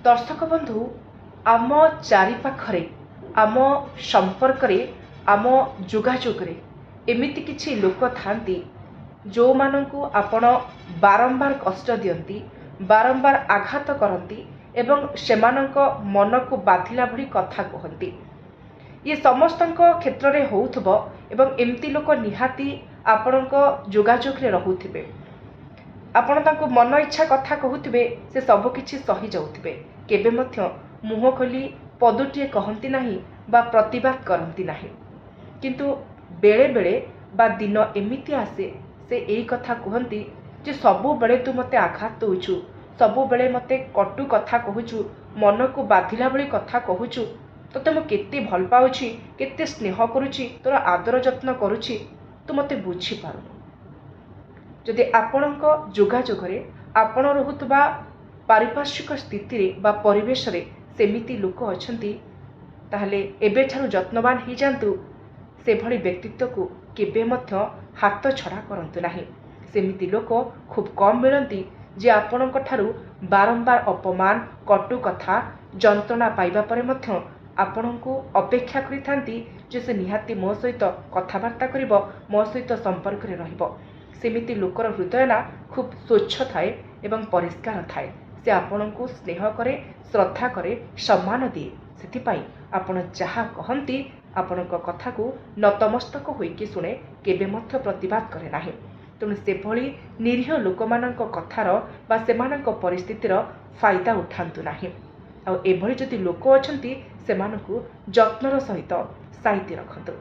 दर्शक बंधु आम चारिपाखरे आम संपर्क आम जोगाजोगरे एमिति किछि लोक थांती जो मानंकु आपण बारंबार कष्ट दियंती बारंबार आघात करती एवं सेमानंक मन को बाधिला भली कथा कहती। ये समस्त क्षेत्र में होउथबो एवं एमती लोक निहाती आपणक जोगाजोग रे रहुथिबे। आपण तांको मन इच्छा कथा कहूथिबे से सब किछि सही जाउथिबे। केबे मध्य मुह खोली पदुटिए कहंती नाही बा प्रतिवाद करंती नाही। किंतु बेले बेले बा दिन एमिति आसे से एई कथा कहंती जे सबु बेले तू मते आघात दउछु, सबु बेले मते कटु कथा कहूछु, मन को बाधिला भली कथा कहूछु, तते मु केते भल पाउछि, केते स्नेह करूछि, तोर आदर जत्न करूछि, तू मते बुझी पारुनु। जदि आपणक जोगाजोगरे आपण रहुतबा पारिपार्श्विक स्थिति बा परिवेश रे सेमिति लोक अछंती ताहले एबेठारु जत्नवान ही जांतु। से भली व्यक्तित्व को केबे मध्य हाथ छड़ा करंतु नाही। सेमिति लोक खूब कम मिलंती जे आपणक ठारु बारंबार अपमान कटु कथा जंत्रणा पाइबा परे मध्य आपणको अपेक्षा करिथांती जे से निहाती मो सहित कथबार्ता करिवो, मो सहित संपर्क रे रहिबो। सेमिति लोकर हृदय ना खूब स्वच्छ थाए एवं परिष्कार थाए। से आपणको स्नेह करे, श्रद्धा करे, सम्मान दिए। सेथिपाई आपण जहा कहंती आपणक कथा को नतमस्तक होइकी शुणे, केबे मध्य प्रतिवाद करे नाही। तेणु से भली निरीह लोकमानंक कथार बा सेमानंक परिस्थितिर फायदा उठांतु नाही। आ एभली जदि लोक अछंती सेमानकु जत्नर सहित साइती रखंतु।